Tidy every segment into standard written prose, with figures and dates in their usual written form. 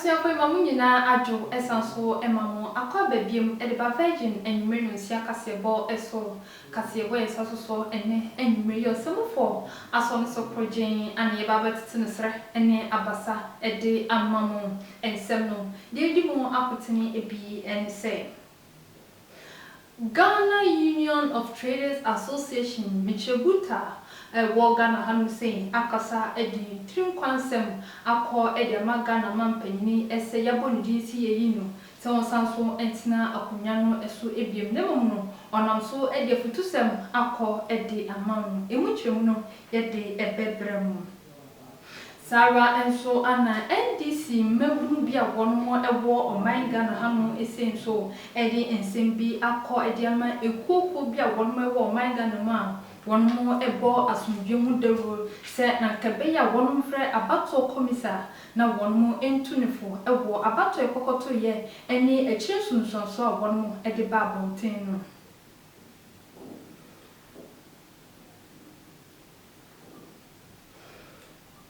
Abusuafo mamu nyina adwo esanso emamu akwa babiem edeba virgin enwumre no nsia kasebo eso kasebo esaso so ene enwumre yo semufo aso so projen ane baba titinsre ene abasa ede amamu ensem no de mu akotene ebi ense Ghana Union of Traders Association Michebuta Ghana hanu saying akasa edi trim kwansem akọ edema Ghana mampanyini ese yabo ndisi yeyino se wonsanso entina akonya no eso ebiem ne mum no onamso edi futusem akọ edi amanu emuchemu no yede ebebrem Sarah enso ana NDC membru bi a wono ebo oman Ghana hanu esenso edi ensembi akọ edi ama ekoko bi a wono ebo oman Ghana ma wono ebo asumdwemu dewo se na kabe ya wono mfre abato komisa na wono entunefo ebo abato ekokoto ye eni echisunsunso a wono edi babonten no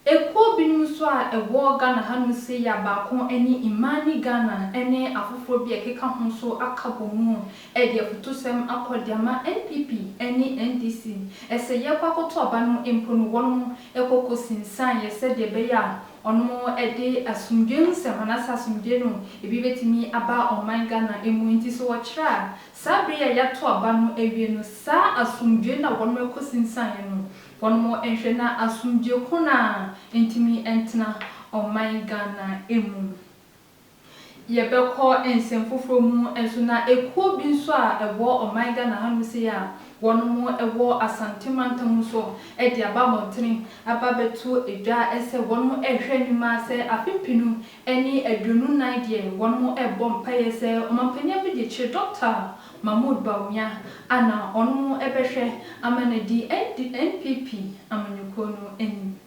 Eko binum so a ewo Ghana hanu se ya baako eni imani Ghana ene afoforo bi ekeka ho so akabomu e de futosem akodiama NPP eni NDC ese ye kwakoto aba no emponu wono ekoko sinsan ye se de be ya ono ede asumdwem se manasa asumdwe no ebi betimi aba oman Ghana emu nti so wochra sabre ya yato aba no ewie no sa asumdwe na wono ekosinsan ye no wono enhwe na asumdwe kuna intimi entna oman Ghana emu yebeko ensemfoforo mu enso na ekuo bi nso a ewo oman Ghana hanu se ya wono mo ewo asantemantam so e de abamontene ababeto edwa ese wono ehwe nima se afimpinu eni adwonu nan de wono ebo mpaye se omampanya bi de chi Dr. Mahmoud Bawumia ana ono ebehwe amanadi NPP amanyuko no eni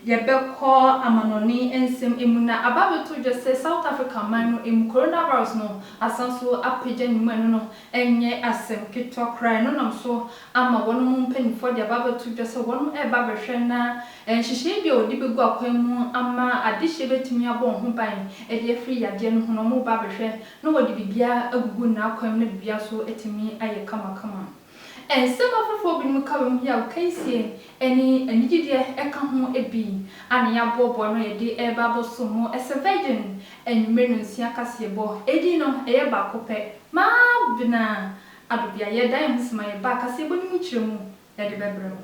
yebeko amanoni ensem emuna ababeto jose South Africa man no em coronavirus no asanso apagya nyumanu no enye asem kitokra no namso ama wono mpanifo de ababeto jose wono ebabehwe na enhihye bi odi begu akwemu ama adehye betimi abo ho ban ede free yade no ho no mo babehwe no wodi bibia agugu na akwemu na bibia so etimi aye kama Ensema fofo bi mu kawem ya ukaisie eni anigide eka ho ebi ane ya bobo no yede eba bosomo ese virgin enwumre no nsia kasebo edi no eye ba kope ma bina adobia ye dan husma ye ba kasebo ni mu kiremu yede bebrem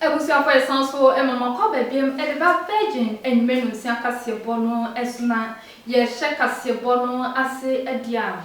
Abusuafo esanso emama kwa babiem edeba virgin enwumre no nsia kasebo no esuna ye hye kasebo no ase edia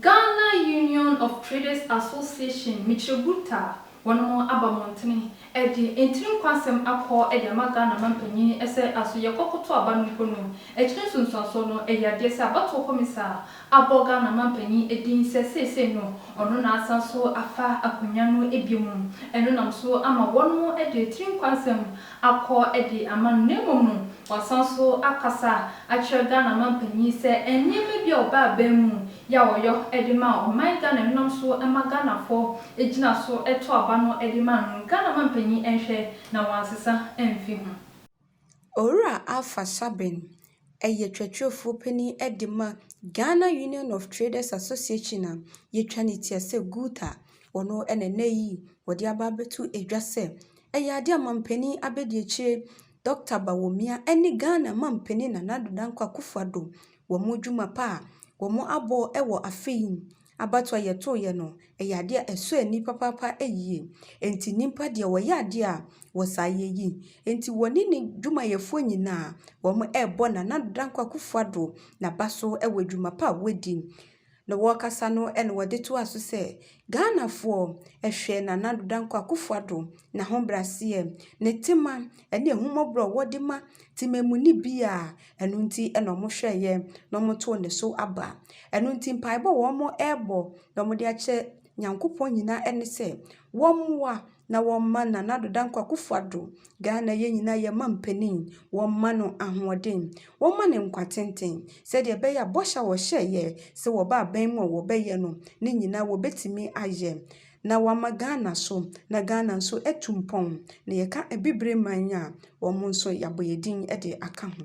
Ghana Union of Traders Association Michebuta wono abamontene edi entrim kwansem akọ edi Ghana mampanyi ese aso ye kokoto aba no mpono ekire sunsunso no eyade se abato komisa abo Ghana mampanyi edi sesese no ono na asanso afa akonya no ebiemu eno namso ama wono edi entrim kwansem akọ edi amanu nemom no wasanso akasa akire Ghana mampanyi se enyeme bi oba abamu ya oyo edi ma oman Ghana namso ama Ghana fo ejina so eto aba no edimanu Ghana mampanyi enhwe na wansesa emfi ho Ora Alpha Saben eye twetwefo pani edima Ghana Union of Traders Association a yetwa ne tiase guta ono eneneyi wodi ababetu edwase eye ade amampani abedi akire Dr. Bawumia eni Ghana mampani na nadodankwa Kufuado wo modwuma pa wo mo abo ewo afeyin abatwa yeto ye no eyade eso ani papapa eyie enti nimpa de wo yade a wo saye yi enti woni ne dwuma yefo nyina wo mo ebo na nadodankwa Kufuado na baso ewo dwuma pa wedi na wɔkasa no ɛna wɔde to aso sɛ Ghanafoɔ ɛhwɛ Nana Addo Dankwa Akufo-Addo na ho braseɛ ne tema ɛne ahumɔborɔ wɔde ma temamuni bi a ɛno nti ɛna ɔmo hwɛeɛ na ɔmo to ne so aba ɛno nti mpaebɔ wɔn ɛbɔ na ɔmo de akyɛ Nyankopɔn nyinaa ɛne sɛ wɔmmoa na wɔmma Nana Addo Dankwa Akufo-Addo Ghana yɛ nyinaa yɛ ma mpanin wɔmma no ahoɔden wɔmma ne nkwa tenten sɛdeɛ ɛbɛyɛ abɔhyɛ wɔhyɛeɛ sɛ wɔba aban mu a wɔbɛyɛ no ne nyinaa wɔbɛtumi ayɛ na wɔama Ghana so na Ghana nso etu mpɔn na yɛka ebibire man a wɔn nso yɛabɔ yɛdin de aka ho.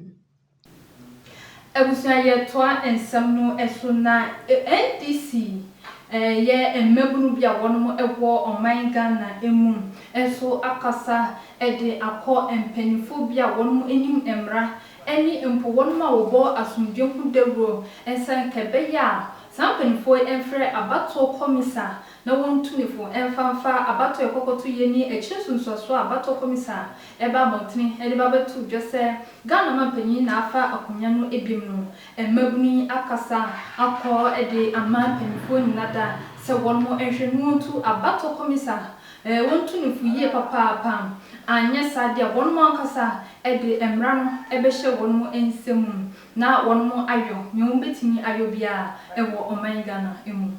Abusua yɛtoa nsɛm no ɛso na NDC ye mmabunu bi a wɔn ɛwɔ ɔman Ghana emu ɛso akasa ɛde akɔ mpanimfo bi a wɔn anim mmra ɛne mpo wɔn a wɔbɔ asomdwe ho dawuro ɛnsan kɛbɛyɛ a saa mpanimfo ɛmfrɛ abato komisa na wɔn tunifo ɛmfanfa abato ɛkɔkɔto yɛ ni akyire sunsuaso abato komisa ɛba abɔntene ɛde babetu dwesɛ Ghana mampanyin na afa akonya no ebiem no mmabunu akasa akɔ ɛde ama mpanimfo nyinada sɛ wɔn mo ɛhwɛ no tu abato komisa wɔn tunifo yie papaapa anya sade a wɔn mo akasa ɛde mmra no ɛbɛhyɛ wɔn mo nsɛm na wɔn mo ayɔ nyɛ betimi ayɔ bia ɛwɔ ɔman Ghana emu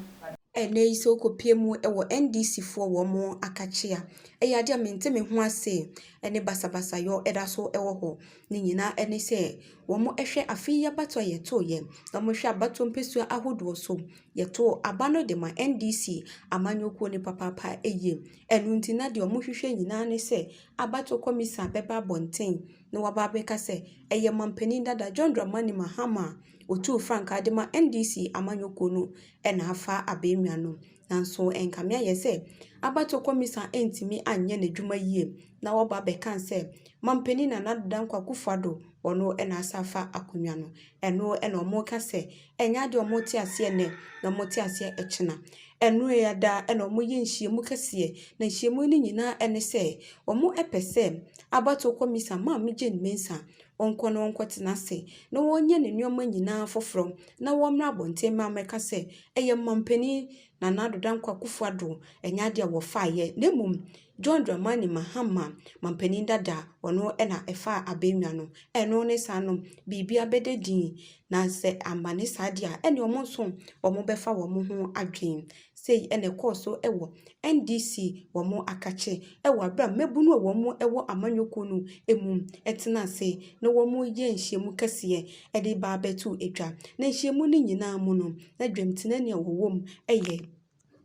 ene iso kopie mu ewo NDC fo wo mo akachia eyade a mente me ho ase ene basabasa yo edaso ewo ho ni nyina ene se wo mo ehwe afiya bato yeto ye na mo hwe abato mpesu ahodo so yeto abano de ma NDC amanyokuo ni papapa eye enu ntina de mo hwehwe nyina ne se abato komisa beba bonten na waba beka se eye mampani dada John Dramani Mahama otu Frank Adema NDC amanyokuo no ena afa abemia no nanso enkamia ye se abato komisa entimi anye n'adwuma yie na woba beka se mampani Nana Addo Dankwa Akufo-Addo ono ena asafa akonwa no eno ena omo ka se enya de omo ti ase ne na omo ti ase echena eno ya da ena omo ye nhyiemu kase na nhyiemu ni nyina ene se omo epese abato komisa ma meje nmensa onko no onkotena se na wonye ne nneoma nyina foforo na womra bonte ma meka se eye mampani Nana Addo Dankwa Akufo-Addo enya de wo faaye nemum John Dramani Mahama mampani dada ono ena efa abemwa no eno ne sano bibia bededin na se amane sadia ene omo so omo befa wo mo ho adwen sei ene koso ewo NDC wo mo akache ewo abra mebunu wo mo ewo amanyoko no emu etena se na wo mo ye nhyiemu kase ede ba betu edwa na nhyiemu ni nyina mu no na dwamtena ne wo wom eye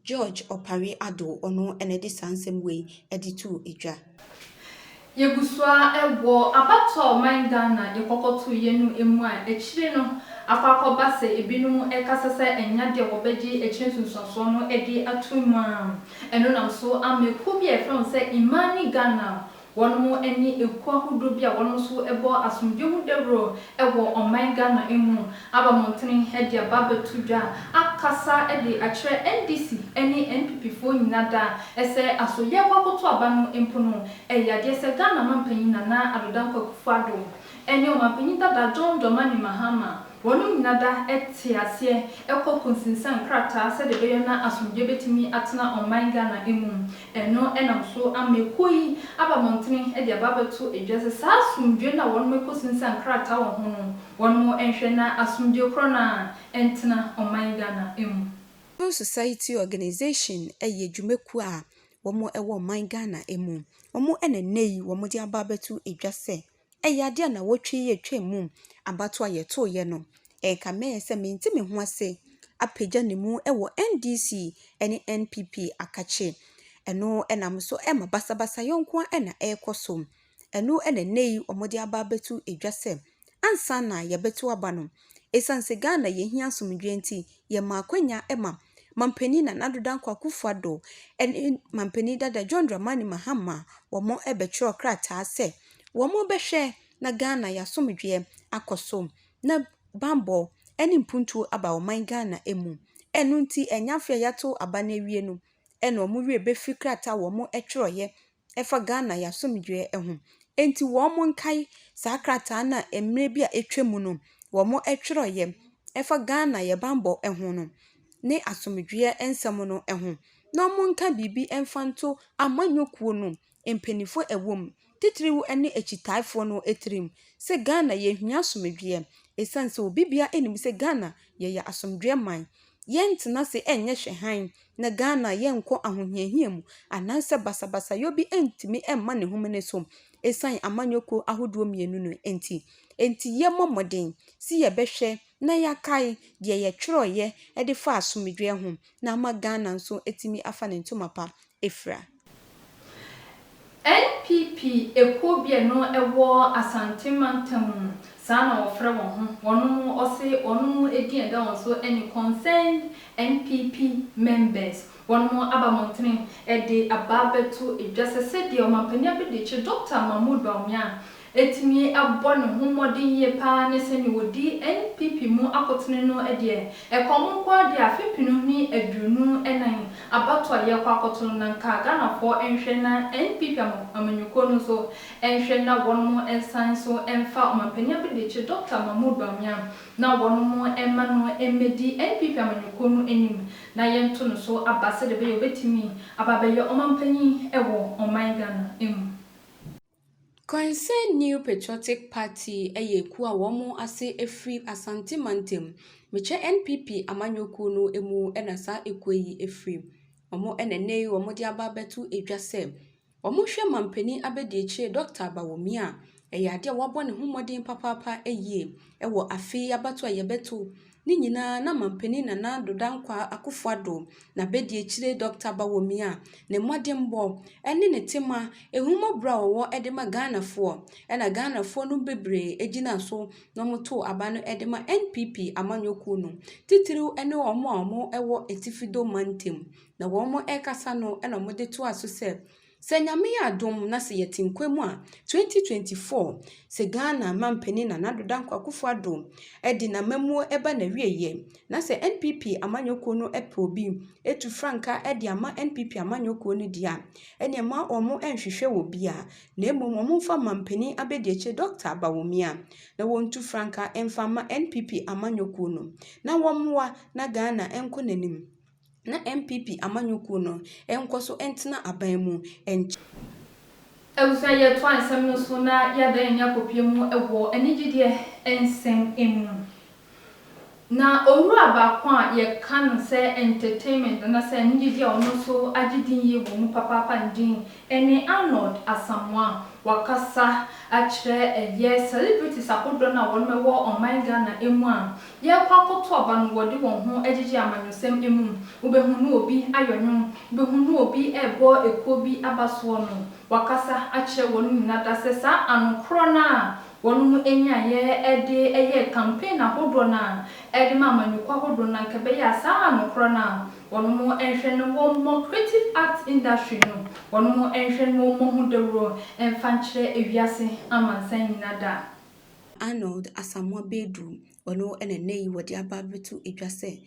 George Opare Addo ono enedi sansem we editu edwa Yegusua ewo abato ɔman Ghana yekokoto yenu emu a ekyire no akwakoba se ebinum ekasa se enya de wobegye ekyire sunsuaso no edi atumu a eno nam so ameku bi efron se Imani Ghana wɔn ani ekwa hudo bi a wɔn so ɛbɔ asomdwe hu dawro ɛwɔ ɔman Ghana emu abamontene ɛde ababetu dwa akasa ɛde akyerɛ NDC ɛne NPP fo nyina da ɛsɛ asoye kwakoto aba no empono ɛyade sɛ Ghana mampanyin Nana Addo Dankwa Akufo-Addo ɛne ɔmampanyin dada John Dramani Mahama wɔn nyina da ɛte ase ɛkɔ konsinsan krata sɛ de bɛyɛ na asomdwe betimi atena ɔman Ghana emu ɛno ɛnam so amekoyi abamontene ɛde ababeto edwase saa asomdwe na wɔn mekosinsan krata wɔ ho no wɔn ɛhwɛ na asomdwe krona ɛntena ɔman Ghana emu Civil Society Organization eye dwumeku a womo ewo ɔman Ghana emu womo enenei womo de ababeto edwase eyade na wotwe ye twemu abato ayeto ye no eka me se menti me ho ase apagya ne mu ewo NDC ene NPP akache eno enam so ema basabasa yonko ena ekoso eno enenei womo de ababeto edwase ansa na yebeto aba no esanse Ghana ye hia asomdwe nti ye ma akwanya ema mampani Nana Addo Dankwa Akufo-Addo ene mampani dada John Dramani Mahama womo ebetro krata se womo behwe na Ghana yasomdwe akoso na bambo eni mpuntu aba ɔman Ghana emu enu nti enyafia yato aba na wie no ena omo wie befi krata womo etweroye efa Ghana yasomdwe ehu enti womo nkai saa krata na emre bi a etwemu no womo etweroye efa Ghana ye bambo ehu no ne asomdwe ensɛm no ho na monka bibi emfanto amanyokuo no empenifo ewom titiriw ne ekitaifo no etirim se Ghana ye hia asomdwe esanse obibia enim se Ghana ye ya asomdwe man yentena se enye hwehan na Ghana yenko ahohiahia mu ananse basabasa yobi entimi emma ne homene so esan amanyoko ahodo mienu no enti ye momoden si ye behwe na yakai de ye twroye de fa asomdwe ho na ma Ghana nso etimi afa ne ntomapa efra NPP ekobie no ewo Asante Mantam sana wofre wonu ose onu edin da won so any concerned NPP members wonu abamontene de ababeto edwasese de omampani abede Dr. Mahmoud Bawumia etimi abɔ ne homodin ye pa ne se ni wodi NPP mu akotene no de ekomonko de afipinu ni adunu enan abato ye kwa akotono nanka Ghana fo enhwe na NPP amanyuko no so enhwe na wono ensan so emfa omampani abede Dr. Mahmoud Bawumia na wono emma no emedi NPP amanyuko no enim na yento no so abase de be obetimi ababaye omampani ewo oman Ghana emu Concerned New Patriotic Party ku a womo ase efri Asante Mantam meche NPP amanyoku no emu enasa ekweyi efri omo enene womo de ababetu edwase omo hwe mampani abedieche Dr. Bawumia ade wabo ne homodin papapa ewo afi abato ayebeto ni nyina na mampani na dodankwa Akufo-Addo na bediechire Dr. Bawumia ne modembo ene ne tema ehumobra wo edema Ghana-fo na Ghana-fo no bebre ejina so no moto aba no edema NPP amanyoku no titiriw ene omo ewo etifido mantem na womo ekasa no ena mode to aso se nyame adom na se yetinkwemu a 2024 se Ghana mampani na dodankwa Akufo-Addo edi na mamuo eba na wieye na se NPP amanyoko no eprobi etu franka edi ama NPP amanyoko no dia ene ma omo enhwehwe wo bia na emom omo fa mampani abedieche Dr. Bawumia na wontu franka emfa ma NPP amanyoko no na womwa na Ghana enko nanim na MPP amanyuku no enkoso entena abanmu ewusa ye to ansem no so na ya dan nya kopiemu ewo enigide ensem emu na owura ba kwa ye kan se entertainment na se enigide ono so agidin ye wo mu papa ndin ene Arnold Asamoah wakasa achre ye celebrities akodo na won mewo oman Ghana emu a ye kwakoto oba no wodi won ho agigi amanyosem emu ubehunu obi ayonwon ubehunu obi ebo ekobi abaso no wakasa achre won nyina dasesa anokro na wonu enya ye eye campaign akodo na ma amanyukwa akodo na nkebe ya sa anokro na wonu enhwe no wo creative art industry no wonu enhwe no wo hu dewro enfanchire ewiase amansan nyinada Arnold Asamoah Bedru wonu enenei wodi ababetu edwase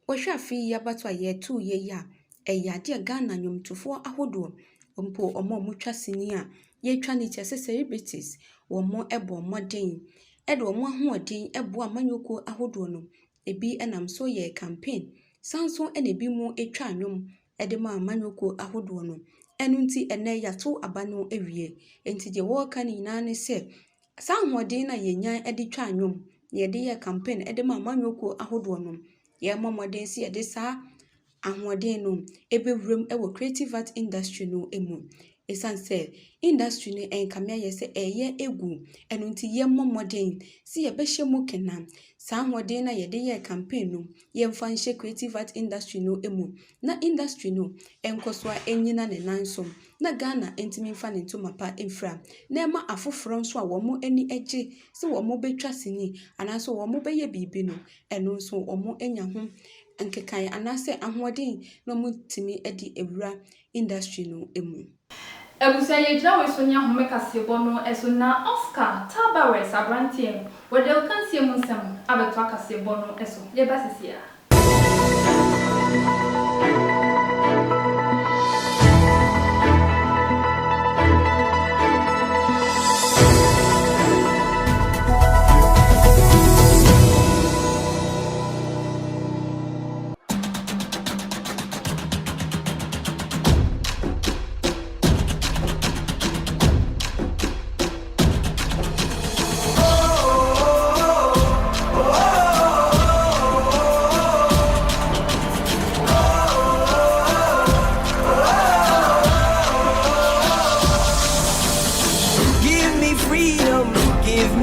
wohwe afi yabato ayetu ye ya eyade Ghana nyomtufo ahodo mpo omo mutwa sini a yetwa ni tiase celebrities womo ebo modern edo omo ahoden ebo amanyoko ahodo no ebi enam so ye campaign sanso enebi mu etwa anwom edema amanyoko ahodo no enunti ene yato abano ewie enti je wo ka ni na ne se sanhodin na yenyan edi twa anwom ye de ye campaign edema amanyoko ahodo no ye momoden si ye de sa ahoden no ebewrem ewo creative art industry no emu esanse industry no enkamia ye se eye egu enunti ye momoden si ye behye mu kenan sanhodin na ye de ye campaign no ye mfa nhye creative art industry no emu na industry no enkoso a enyina ne nanso na Ghana entimi mfa ne ntomapa emfra na ema afoforo nso a womo ani eje se womo betwa sini anaso womo beye bibi no eno nso womo enya ho ankekan anase ahoden no mutimi edi ewura industry no emu ebusa ye jira we so nya home kasebo no eso na Oscar Tabares abrantie wode okansie mu nsem abeto akasebo no eso ye basisia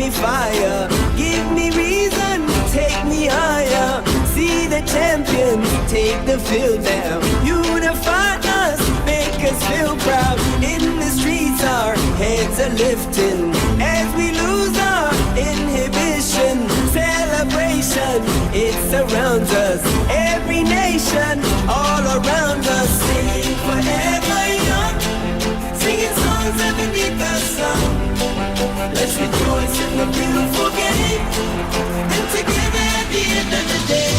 me fire. Give me reason, take me higher. See the champions take the field now. Unify us, make us feel proud. In the streets our heads are lifting as we lose our inhibition. Celebration, it surrounds us. Every nation, all around us. Sing forever young, singing songs underneath the sun. Let's rejoice in the beautiful game, and together at the end of the day,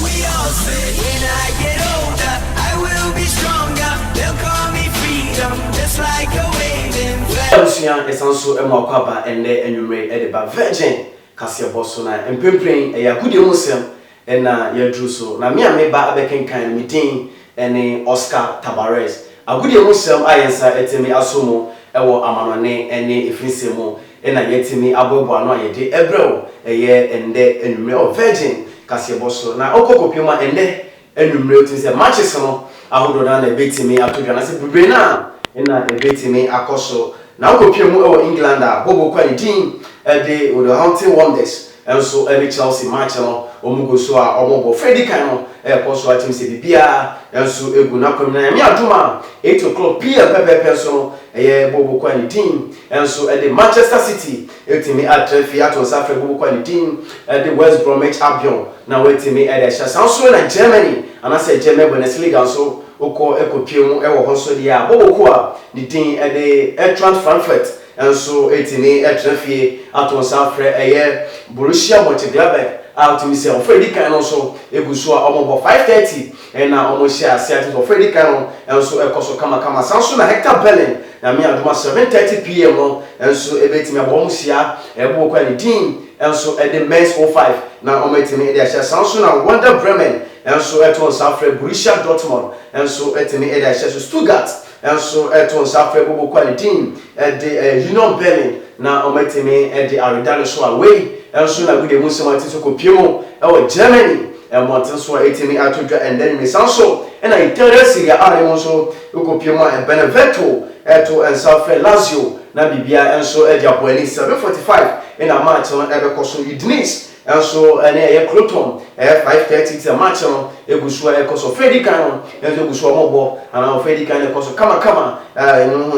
we all say, when I get older, I will be stronger. They'll call me freedom, just like a waving flag. It's also a more cover and then you may edit by Virgin Cassia Bossona and Pimping a good muslim and your Druso. Now, me and me by a kind meeting and Oscar Tabares. A good muslim, I answer at me asumo, ewo amanone, and ifisimo, and I get me above one ye ebro, a year and there and me Virgin Cassia Bosso. Now, Oko Puma and there and you may say matches. I would have done a bit to me after you. I said, Brina, and a bit to me, Akoso. Now, go Pimu England, Bobo Quality, a day with the Hunting Wonders, and so every Chelsea match, Omugo Soa, Omobo, Freddy Cano, Apostle, I think, say, Pia, and so a good knock on Miatuma, 8 o'clock, Pia Pepe Person, a Bobo Quality, and so at the Manchester City, me at Fiat or Safra Bobo Quality, at the West Bromwich Albion, now waiting me at the Chasson in Germany, and I said, Germany, Bundesliga, so. Oko Ecopium, Ewa Honsodia, Boboqua, the team at the Eintracht Frankfurt, and so 18 at Refi, out on South Air, Borussia Mönchengladbach, out to Mr. Freddy Can also, Ebusua, almost 5:30, and now almost share Seattle for Freddy Cano, and so Ecoso Kama Samsung, Hector Berlin, and me at 7:30 p.m. and so a bit me a Bomusia, a Boquani team, and so at the men's 05, now on my team, there's a Samsung and Wonder Bremen. And so at on Safre Borussia Dortmund, and so at me at Stuttgart, and so at on Safre Bobo Quality at the Union Berlin. Now on my team at the Aridano so away, and so now we the Muslim to Copiemo, our Germany, and Martin so 18 at and then Miss Sanso, and I tell us here I also Copiemo and Benevento at and Safre Lazio, Nabibia, and so at Japan 7:45 in a match on Evercoso Udinese. And so, and a Cloton, 5:30 to a match on a Busua, a cost of Freddy Canon, and the Busua Mobo, and our Freddy Canon cost of Kama,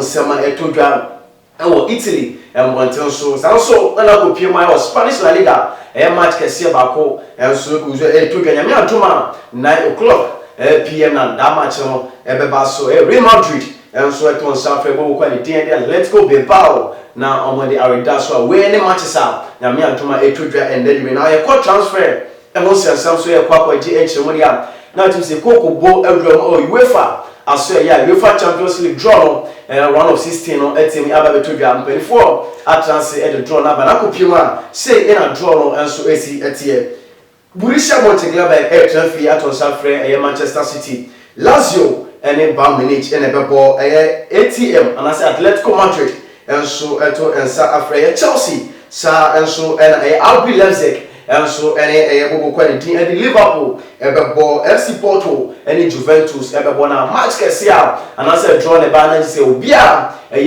Sama Etodra, and Italy, and one turn so, and I will pay my Spanish La Liga, a match Cassia Baco, and so Etodra Yama, 9 o'clock p.m. and that match on Ebebaso, Real Madrid, and so at one South Quality, and let's go Bilbao. Now, on the Aridaso, where any matches are, now me and Toma Etudra, and then we now a court transfer, and also some sort of Quaco GH Monia. Now to say Coco Bo Eldrum or UEFA, I say, yeah, UEFA Champions League draw, round of 16 on Etimi Abba Etudra, and 24 at transfer at the draw number. Nako Puma, say in a draw, and so AC at here. Borussia Mönchengladbach, Air at on Safre, Manchester City, Lazio, and a Bayern Munich, and a ball, ATM, and I say Atletico Madrid. And so and Sa Afreya Chelsea, Sa and so and RB Leipzig, and so and a Bobo Quality and Liverpool, Ebebo FC Porto, and Juventus, Ebebona Match Cassia, and I said draw the banner say Obia, a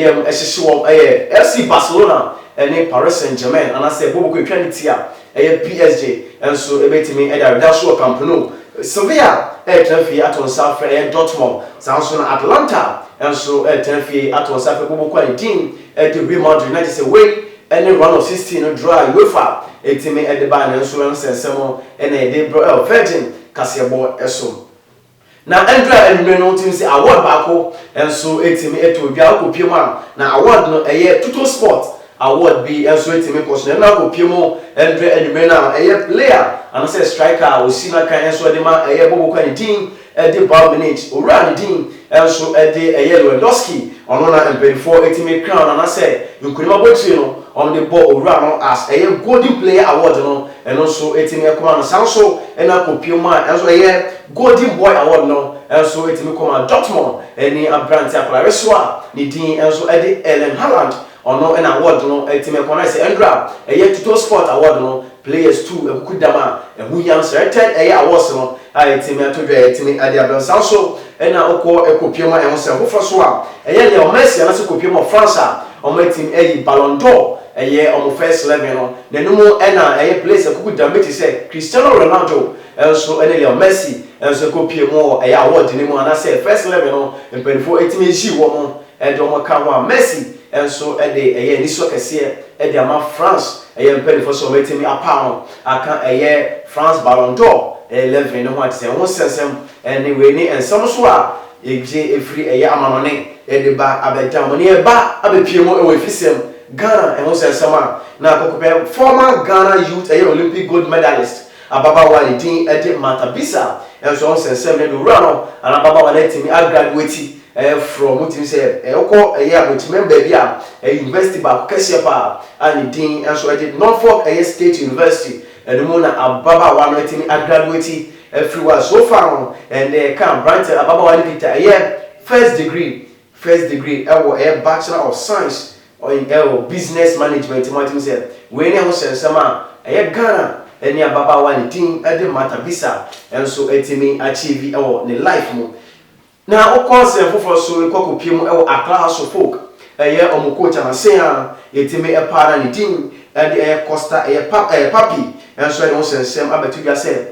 FC Barcelona, and Paris Saint-Germain, and I said Bobo Quality, a PSG, and so ebetimi and Dasso Campano, Sevilla, a Tenfi at on South and Dortmund, Samsung Atlanta. And so at Tenfi at was a Bobo Quality at the Real Madrid United say wait any round of 16 dry UEFA a team at the ban insurance and some and a day bro Virgin Cassia board eso. Now Andrea and Reno team say award bako and so a team at to Biako Pima now award no a year total sport award be and so a team question now go Pimo Andrea and Reno a year player and I say striker Osina kan so the man a year Bobo Quality at the Bayern Munich Oran Dean and so at the Lewandowski on one and 24 18 crown and I say you could not watch on the ball Oran as a golden player award no and also 18 command Sanso and a Copioma and so a golden boy award no and so 18 command Dortmund and a brand Reswa ni Dean and so at the Ellen Haaland on no an award no 18 command say Andra a year to sport award no players too a Kudama a Williams selected a awards no I team to the team at the Sanso and now a Copioma and so for so a year Messi and also Copioma France on my team a Ballon d'Or ɛyɛ ɔmo first 11 no n'anum ɛna ɛyɛ place akuku damage say Cristiano Ronaldo ɛnso ɛne Leo Messi ɛnso kopie mu ɛyɛ award ne mu anase first 11 no mpanifo etimi eji wo mo ɛde ɔmo ka ho Messi ɛnso ɛde ɛyɛ niso kɛseɛ ɛde ama France ɛyɛ mpanifo so ɔmo etimi apa no aka ɛyɛ France Ballon d'Or 11 no ho atse ho sensem ɛne we ni ensam so a eje efiri ɛyɛ amanone ɛde ba abɛda mo ne ɛba abepie mu ɛwɔ efisem Ghana ɛho sensem a na akokopɛ former Ghana youth ɛyɛ Olympic gold medalist ababawa ne din ɛde Matabisa ɛnso ho sensem ne do wura no ana ababawa na etimi graduate from mutim say ekọ abotimen baabi a university ba kese pa ani din enso ɛde Norfolk State University ɛdemo na ababawa no etimi graduate everywhere so far and can branch ababawa ni kita first degree ɛwɔ Bachelor of Science or in business management mutim say we ne ho sensem a Ghana ɛne ababawa ni din ɛde Matabisa enso etimi achieve ɛwɔ ne life mu na o concept for so ko pie mu e Accra House of Folk omo coach na say a yetime e pa na ni din e Costa papi enso e no sensem abetu bia say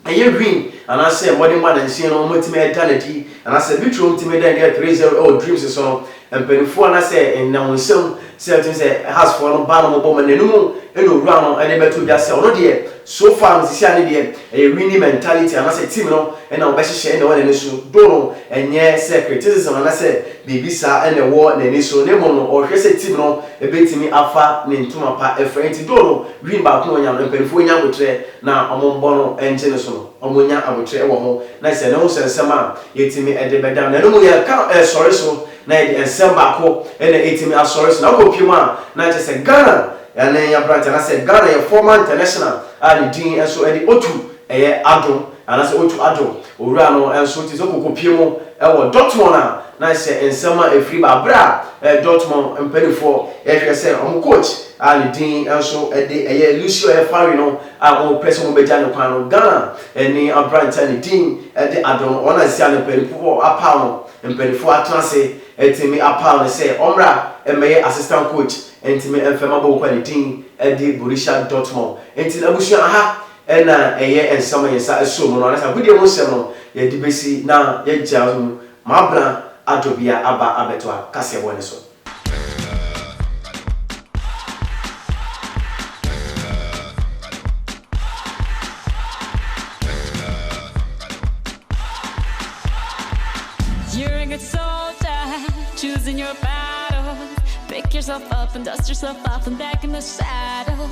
win and I say modern man and see no motime eternity and I say bitro motime den get 30 dreams so no empenifo na say en na wonsem say has for no ba no mo bom nanum e no wura no e betu bia say ono de so far sisi ane de winning mentality and I say team no e na obehye e na wona ne so do no enye criticism and I say bibi sa e na wo na ni so ne mo no o hwe say team no e betimi afa ne ntuma pa e friend do no win ba ko nya no empenifo nya botre na omombo no enje ne so no omonya abotre e wo ho na say na ho sensem a yetimi e de bedam na no mu ya ka sorry so na e ensem ba ko e na etimi asori so na ko pie ma na say Ghana and then your branch and I said Ghana a former international and the and so the Otu Adom and I said Otu Adom Urano and so it is Okopimo Dortmund na I say in summer a free bra Dortmund and penny for if you say coach and the and so a Lucio Farino and person Bejano Pano Ghana and the branch and the dean at the Adom on a Sian penny for a pound and penny for a transit at me a pound and say Omra and may assistant coach entime enfemabo kwanitin edi Borussia Dortmund enti abusu aha na ensama yensa eso mo na sa gudie mo sem no ye dibesi na ye gya mabra adobia aba abetwa kase woni so You're a good soldier, choosing your battle. Pick yourself up and dust yourself off and back in the saddle.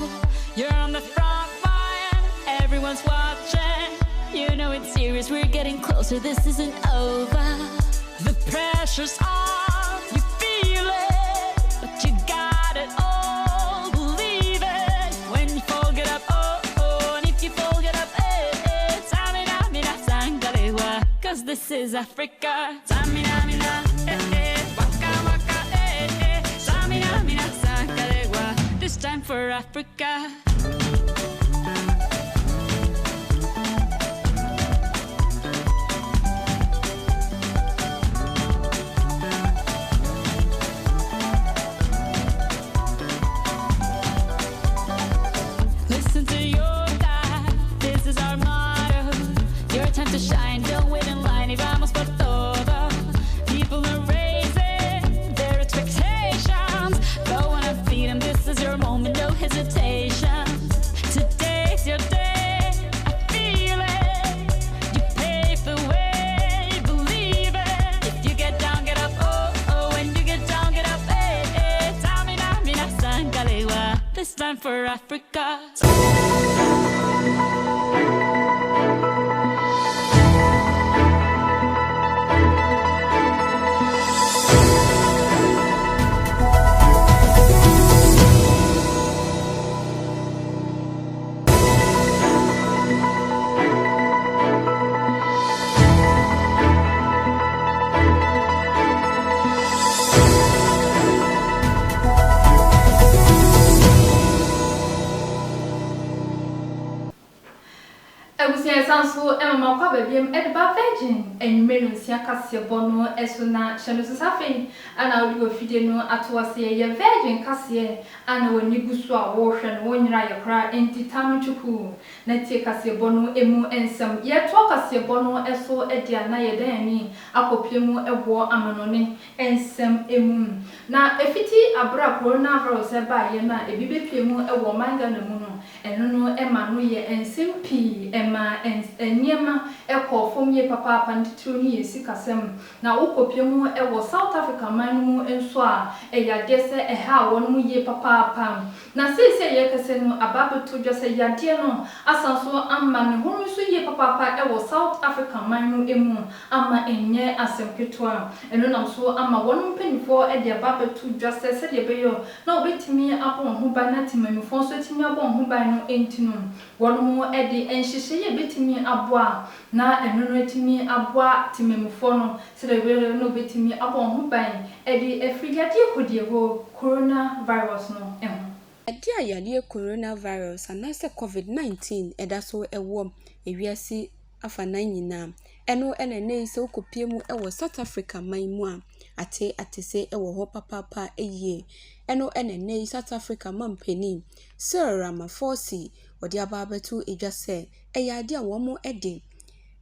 You're on the front line, everyone's watching. You know it's serious, we're getting closer, this isn't over. The pressure's on, you feel it, but you got it all, believe it. When you fall, get up, oh, and if you fall, get up, Samina, mina, sangalewa, 'cause this is Africa. Samina, mina, waka, waka, Samina, mina, sangalewa, this time for Africa. Listen to your God, this is our motto. Your time to shine, don't wait in line, y vamos por todo. People are raising their expectations. Go on and feed them, this is your moment, no hesitation. Today's your day, I feel it. You pave the way, believe it. If you get down, get up, oh, when you get down, get up, Samina, mina, sangalewa, this time for Africa. Abusia sanso emma kwa babiem edba virgin enumero nsia kase bono esona hyeno safe ana odi ofide no atowase ye virgin kase ana woni gusu a wo hwe no wonyira ye kra entitam chuku na tie kase bono emu ensem ye to kase bono eso edia na ye dan ni akopiem ebo amanone ensem emu na efiti abra coronavirus eba ye na ebibepiemu ewo manga na mu no eno no ema no ye ensem pi ema enyema ekofom ye papa panditru ni yesi kasem na ukopiemu ewo South Africa manu enso a eyade se eha won mu ye papa na sese ye kase no ababeto dwose yade no asanso amma ne honu so ye papa ewo South Africa manu emu amma enye asemketwa eno nam so amma won mpanifo ede ababeto dwose se de beyo na obetimi abon ho ba na timamifo so timi abon ho ba no entinu won mu ede enhyehye ye betimi aboa na eno no etimi aboa timamifo no se de beyo no betimi abon ho ban ede afrigade kodie ho coronavirus no eho ade ayade coronavirus anase covid-19 edaso ewo ewiase afana nyina eno enene se okopiemu ewo South Africa manmu a atese ewo ho papa eye eno enene South Africa mampeni Cyril Ramaphosa odi ababetu edwase eyade a wo mo ede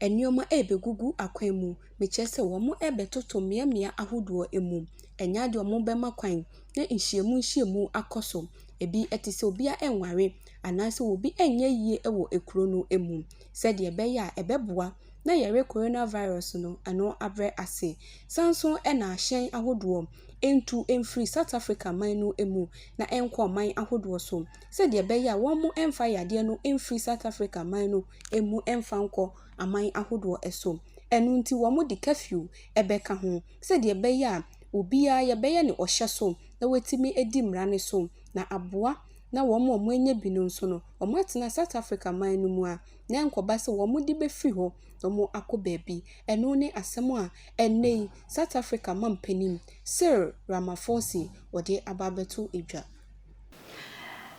enioma ebegugu akwemu mechese wo mo ebetoto miamia ahodo emu enyade omo bema kwan na nhyiemu akoso ebi etise obi a enware anase obi enye yie ewo ekuro no emu said ye beya ebeboa na yere coronavirus no ano abre ase sanso ena ahyen ahodo entu emfree South Africa man no emu na enko man ahodo so said ye beya wo mo emfa yade no emfree South Africa man no emu emfa nko aman ahodo eso enu nti wo mo de curfew ebeka ho said ye beya obia ye beya ne ohye so na wetimi edi mrane so na aboa na wo mo enye binu so no o matena South Africa man no mu a na enkoba se wo mo di be free ho no mo akobabi eno ne asemo a ennei South Africa mampanim Cyril Ramaphosa odi ababetu edwa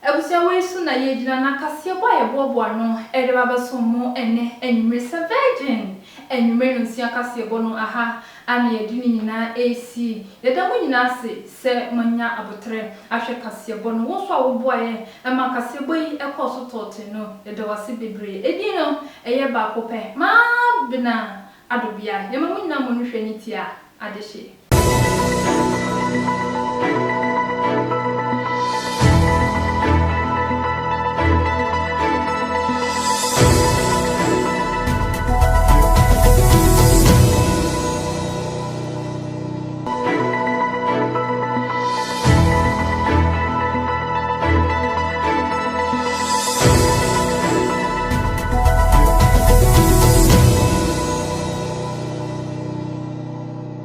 Abusia wesu na yejina na kase boye bobo no ede babaso mo ene enumere virgin enumere nsia kase bono aha ana yedini nyina AC yeda mu nyina se manya abotre ahwe kase bono wo so awoboye ema kase boyi ekoso tote no yeda wase bebre edi no eye ba kope ma bina adobia yema mu nyina mo nhwe nitia adehye